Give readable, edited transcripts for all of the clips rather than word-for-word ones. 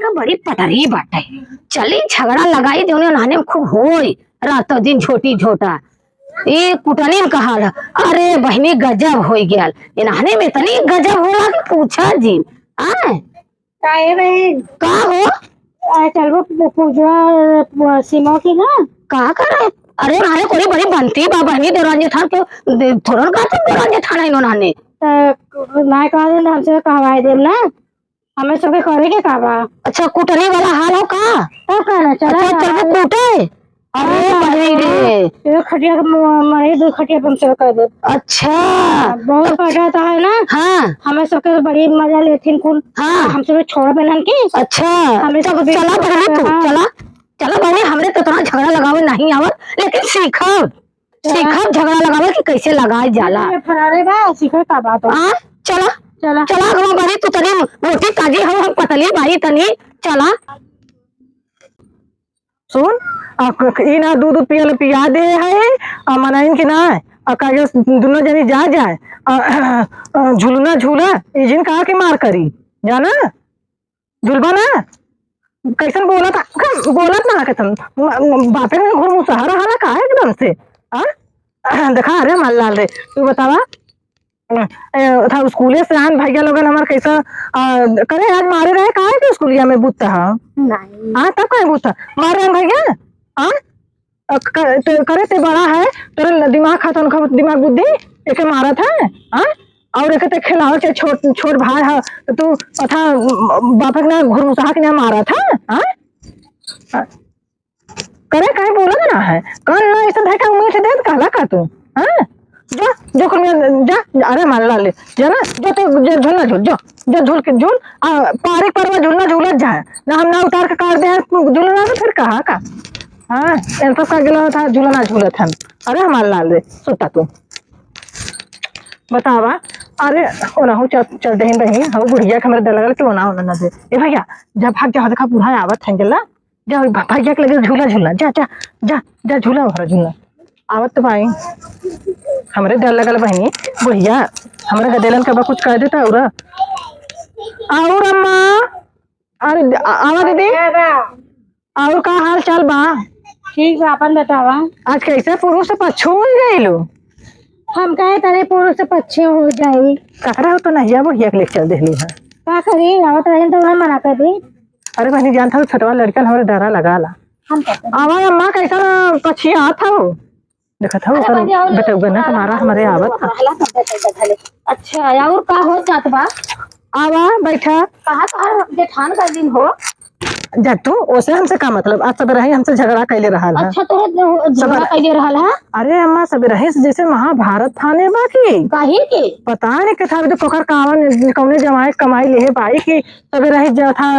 का बड़ी पटरी बाटे। चली झगड़ा लगाई दोनों नहाने में खूब होई रातों दिन छोटी छोटा ये कुटनी का हाल है। अरे बहनी गजब हो गया नहाने में इतनी गजब होला कि पूछा जी। आए काहे बहन का हो चलबो पूजवा सीमा की ना का करे। अरे नहाने कोई बड़ी बनती बा बहनी देवरानी थान के थोड़ा का तो देवरानी थाना इनो नहाने ना कहा हमसे कहवाई देव ना हमें सबके करे के का बा। अच्छा कुटनी वाला हाल हो का तो कहना चला अच्छा चल कूटे। अरे बहनी रे एक खटिया मरे दो खटिया पंचर कर दे। अच्छा बहुत पटाता है ना। हाँ हमें सबके बड़ी मजा लेथिन कुल। हाँ हम सब छोड़ बेलन की अच्छा हमें सब चला बहनी तू हाँ। चला चला बहनी हमरे तो इतना झगड़ा लगावे नहीं आवत लेकिन सीखब सीखब झगड़ा लगावे कि कैसे लगाए जाला। फरारे बा सीखे का बात है। आ चला चला चला हम बहनी तू तनी मोटी ताजी हम पतली भाई तनी चला सुन ना दूध पियल पिया दे है मनाइन के ना कागे दोनों जनी जा जाए झूलना झूला इजिन कहा के मार करी जाना झुलबा ना कैसन बोलत ना के तुम बापे में घुर मुसहरा हाला का है एकदम से देखा अरे माल रे तू बतावा था स्कूले से आन भैया लोगन हमार कैसा करे आज मारे रहे का है कि स्कूलिया में बुत्ता नहीं हाँ तब कहीं पूछता मार रहे भैया हाँ करे ते बड़ा है तेरे दिमाग खाता उनका दिमाग बुद्धि एक मारा था हाँ और एक खिलाओ चाहे छोट भाई है तो तू अथा बापक ने घुर मुसाहा के ना मारा था हाँ करे कहीं बोला ना है कल ना ऐसा धक्का उम्मीद से दे कहला का तू हाँ जा जो जा अरे मान ला ले जा ना जो तो झूलना झूल जो झूल के झूल पारी परवा झूलना झूलत जाए ना हम ना उतार के काट दे झूलना तो फिर कहा का हाँ तो का गिला था झूलना झूलत हम अरे मान ला ले सुता तू बतावा अरे ओना हो चल दे रही हो बुढ़िया के हमारे डर लगा कि ओना ना दे ए भैया जब भाग जा देखा बूढ़ा आवत है गेला जा भैया के लगे झूला झूला जा जा जा जा झूला भरा झूला आवत तो भाई हमरे डर लगल बहनी बुढ़िया हमरा गदेलन के कुछ कह देता और अम्मा अरे आवा दीदी और का हाल चाल बा ठीक बा अपन बतावा। आज कैसे पुरुष से पछू हो गए लो हम कहे तारे पुरुष से पक्षी हो जाई ककरा हो तो नहीं बुढ़िया के लेके चल देली है का करी आवत रहे तो उन्हें मना कर दी। अरे बहनी जानता हूँ छोटवा लड़कन हमारे डरा लगा ला हम कहते आवा अम्मा कैसा पक्षी आता हो देखा था बेटा उगना तुम्हारा हमारे आवत अच्छा और का हो जात बा आवा बैठा कहा कहा जेठान का दिन हो जा तू ओसे हमसे का मतलब आज सब रहे हमसे झगड़ा कैले रहा है। अच्छा तो झगड़ा कैले रहल है। अरे अम्मा सब रहे जैसे महाभारत थाने बाकी काहे के पता नहीं के था तो कोकर कावन कौने जमाए कमाई ले पाई कि सब रहे जो था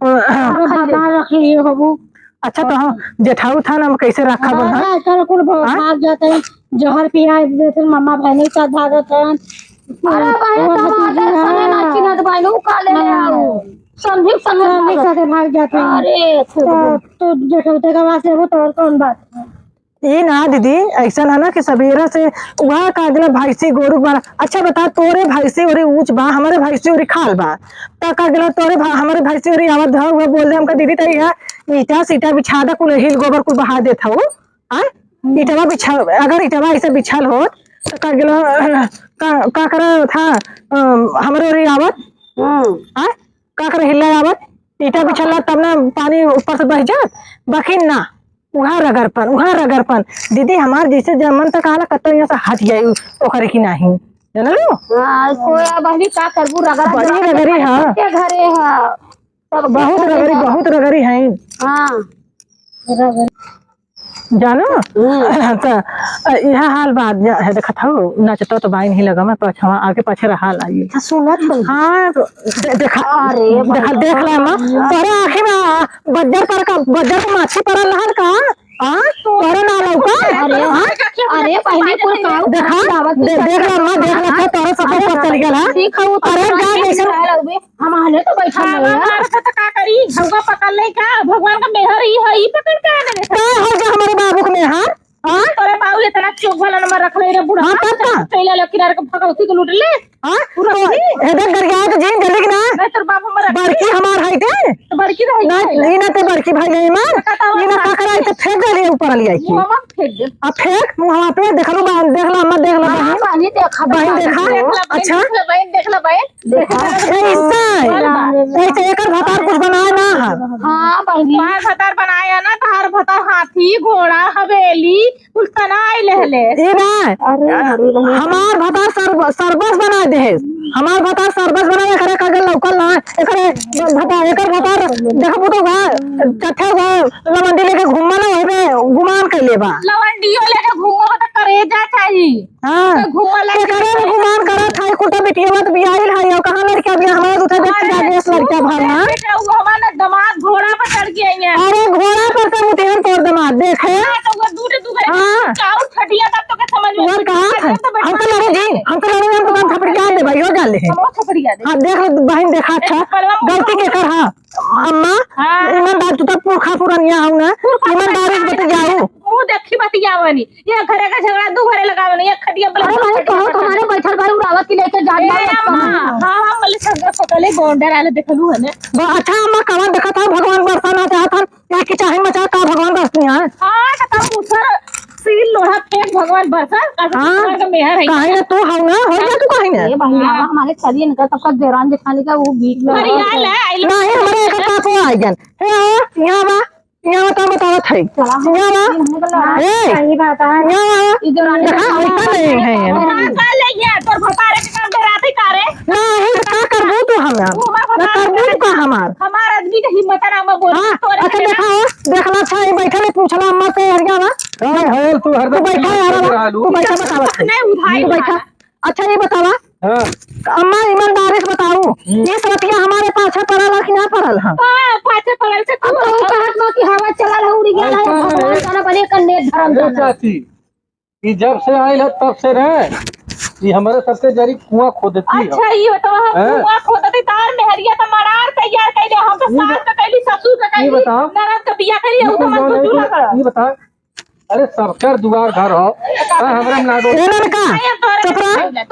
भगवान रख लिए हो। अच्छा तो हम जेठाऊ था ना कैसे रखा बंधा कल कुल भाग जाते हैं जहर पिया देते मम्मा बहनी साथ भागत हैं। अरे बहन टमाटर सने ना चिनत बाइनो का ले आओ संदीप संगे साथ भाग जाते हैं। अरे तो जेठौते का वास्ते वो तो और कौन बात ये ना दीदी ऐसा है ना कि सवेरा से वहाँ कागला भाई से गोरु बा। अच्छा बता तोरे भाई से और ऊंच बा हमारे भाई से और खाल बा ता कागला तोरे हमारे भाई से और आवत धर हुआ बोल दे हमका दीदी तई है ईटा सीटा बिछा दा कुल हिल गोबर कुल बहा देता हो हां ईटवा बिछा अगर ईटवा ऐसे बिछल हो तो कागला का करा था हमारे और आवत हां का करे हिला आवत ईटा बिछला तब ना पानी ऊपर से बह जात बाकी ना वहाँ रगरपन दीदी हमार जैसे जमन तक आला कत्तो यहाँ से हट जाए ओकरे की नहीं जाना लो हां कोई बहनी का करबू रगड़ा बड़ी रगरी है के घरे है सब बहुत रगरी है हां जानो तो यह हाल बात है देखा था नचतो तो बाई नहीं लगा मैं पछवा आगे पछे रहा आई सुनत हाँ देखा अरे देख ला मां तोरे आंखें में बज्जर को माछी पड़ल रहल का तोरे ना लौका अरे पहले कुल काऊ देखा देख ला तोरे सब ऊपर चल गेल सीखऊ अरे जा जैसे हम आले तो बैठा है तो का करी हवा पकड़ ले का भगवान का मेहर ही है ई पकड़ के आने का हो जा हमारे बाबू के हां तोरे बाबू इतना चौक वाला नंबर रख ले रे बूढ़ा। हाँ, तब का? कैला ले किनारे के भगवती को लूट ले। हां हेदे कर गया तो जीन जल्दी ना नहीं तोर बाप हमर बड़की हमार है ते तो बड़की रही नहीं ना ते बड़की भाई नहीं मार ई ना का कराई ते फेंक गले ऊपर लिया की मुंह में फेंक दे। आ फेंक मुंह पे देखलो देखला अम्मा देखला पानी देखा बहन देखा अच्छा देख ले बहन ऐसे एकर भतार कुछ बनाए ना है हाँ बहनी बाहर भतार बनाया ना तार भतार हाथी घोड़ा हवेली कुल तनाई ले ई ना हमार भतार सरबस बना दे हमार भतार सरबस बना करे कागल लौकल ना एकरे भतार एकर भतार देखबो तो गा चथे गा लवंडी लेके घुमना होय बे गुमान कर लेबा लवंडियो लेके घूमो तो करेजा चाहिए हां घूमो ले करे गुमान करत है कुटा बेटिया मत बियाइल है कहां लड़का बिया हमारा दूसरा देख जागेस लड़का भाना वो हमारा दामाद घोड़ा पर चढ़ के आई है अरे घोड़ा पर से मुतेहन तोड़ दमाद देखे तो वो दूर दूर हाँ। काऊ छटिया तब तो के समझ में वो कहा हम तो लड़े जी हम तो लड़े हम दुकान थपड़ जान दे भाई हो जान ले वो छपड़िया दे हां देख ले बहन देखा अच्छा गलती के कर हां अम्मा ईमानदार तू तो पुरखा पुरानिया हूं ना ईमानदारी से बता जाओ वो देखी बतियावनी ये घरे का झगड़ा दू घरे लगावनी एक खटिया अरे भाई कहो तुम्हारे बैठल भाई उड़ावत की लेके जान हां हां मले संग फोटोले गोंडर आले देखलू है ने अच्छा अम्मा कहां देखा था भगवान बरसाना चाहता या कि चाहे मचा का भगवान बरसनी है हां तो तब मुसर सील लोहा फेंक भगवान बरसा हाँ। का मेहर है काहे ना तू हूं ना हो जा तू काहे ना ये बहनी हमारे चलिए निकल तब का देरान जेठानी का वो बीच में परियाल है आई नहीं हमारे एक पापो आ गन हे यहां बा यहां तो बतावत है यहां बा ए सही बात है यहां ई देरान देखा ऐसा नहीं है का ले ये तोर भतारे के काम दे रात कारे नहीं का करबो तू हमरा ना करबो तू का हमार हमार आदमी के हिम्मत ना में बोल हां तोरे अच्छा देखा देखला था ये बैठले पूछला अम्मा से हरिया ना है तू हरदम बैठा यार तू बैठा बतावत है नहीं उठाई तू बैठा अच्छा ये बतावा हां अम्मा ईमानदारी से बताओ ये सतिया हमारे पाछे पड़ल कि ना पड़ल है पाछे पड़ल से अब तो कहत ना कि हवा चलल है उड़ी गेल है भगवान जाने बने कन्ने धर्म ए चाची ई जब से आइल है तब से रहे ये हमारे सबसे जरी कुआं खोदती है अच्छा ये बताओ हम हैं? कुआं खोदते तार मेहरिया त मरार तैयार कैले हम तो सास का कैली ससुर का कैली बताओ। ननद का बियाह करी उ तो मन को दूर लगा ये बता अरे सरकार दुआर घर हो हमरा में ना दो ए लड़का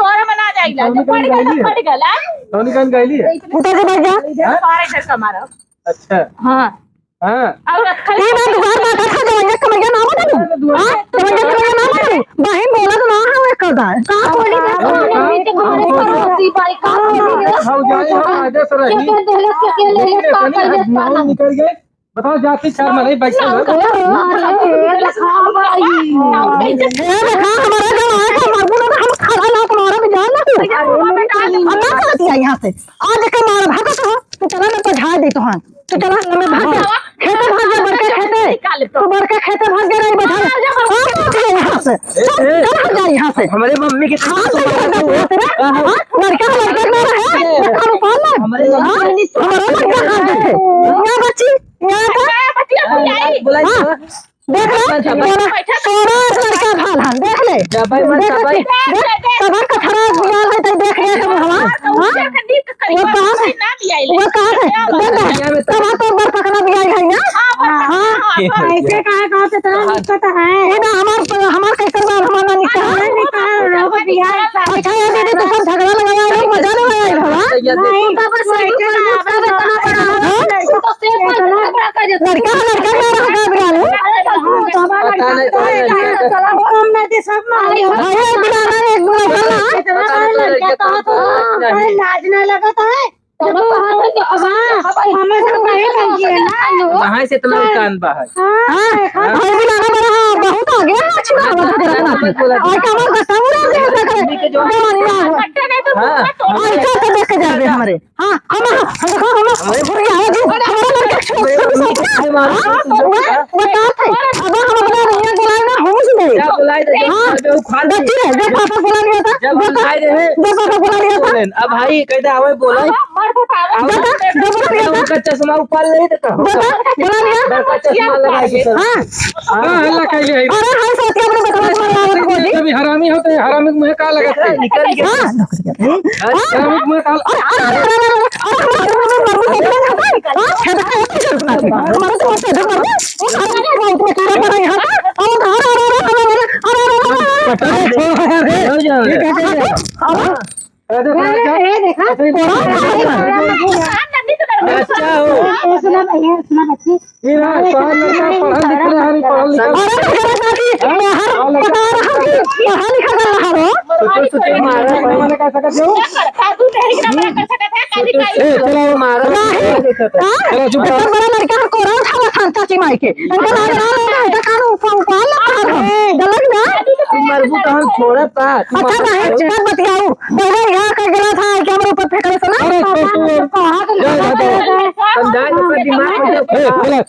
तोरे में ना जाइला जो पड़ गया तो पड़ गया सोनी कान गईली है उतर से बैठ जा तोरे घर का मारो अच्छा हां हां और खाली ये ना दुकान में खा जाएंगे कमैया नाम ना हां कमैया नाम ना बहन बोला तो ना है कदा का बोली ना मीटिंग हमारे पड़ोसी भाई का बोली खाओ जाए हम आगे से रही के देले के ले ले का कर दे नाम निकल गए बताओ जाति चार में नहीं बैठे अरे लखा भाई ए देखा हमारा जो है का मरबू ना हम खड़ा ना तुम्हारा भी जान ना अन्ना करती है यहां से आज के मार भागा तो चला ना पढ़ा दे तो हां तो चला मैं भाग जा खेते भाग जा बरके खेते तू बरके खेते भाग जा रही बैठा यहां से चल जा यहां से हमारे मम्मी के लड़का लड़का ना रहे काम पाल ना हमारा लड़का कहां है यहां बच्ची यहां का बतिया देख ले सोना लड़का भाल हां देख ले तब का खराब बियाह है तो देख ले हम हवा वो कहां है तब तो बर पकड़ा बियाह है ना हां ऐसे काहे कहते तना दिक्कत है ये ना हमार कैसे बार हमारा निकाह है अच्छा ये दीदी तो सब झगड़ा लगाया है मजा लगाया है नहीं बाबा सही लड़का लड़का ना रहा बियाह लाज ना लगता है हमें सब वहां से इतना कान बा है बहुत आगे और कमर का सामने देख के जाबे हमारे हां हम अब हम अपना रिया बुलाए ना हम से दे बुलाए दे हां बच्ची है जब पापा बुला लिया था जब बुलाए रहे जब पापा बुला लिया था अब भाई कहते आवे बोला उनका चश्मा ऊपर ले देता बुला लिया का चश्मा लगा के हां हां हल्ला कैले है अरे हाय साथी अपने बता कभी हरामी होते हरामी मुंह का लगाते निकल गया हरामी मुंह का हमारा तो अच्छा हो सुना भैया सुना बच्ची ये ना पढ़ा लिखा हरी पढ़ा लिखा पढ़ा लिखा कर रहा हो मैंने कह सकत हो साधु तेरी के ना कर सकत है काली काली ए चलो मारो चलो चुप इतना बड़ा लड़का को कोरा उठावा था चाची माई के इनका नाम है तो कानून पाल गलत ना तुम मरबू कहां छोड़े पा अच्छा भाई बात बतियाओ पहले यहाँ का गला था कि हमारे ऊपर फेंकने से ना समझा अपना दिमाग में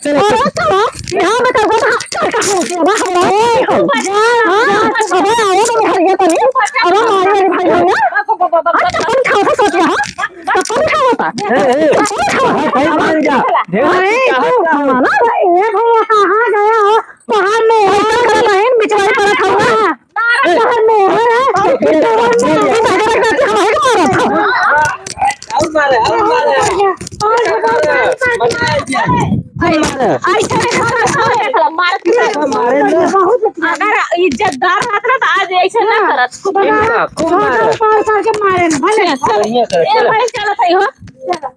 चलो चलो यहाँ बता वो अबे आओ तो भाई ये तो नहीं अरे हमारे भाई हो ना कौन खाओ था सोच रहा कौन खाओ था भाई मान जा माना ये भैया कहाँ गया हो पहाड़ में बहन बिचवाई पड़ा था पहाड़ में अगर इज्जतदार रहत ना तो आज ऐसे ना करत मारे भले ए भाई चलो सही हो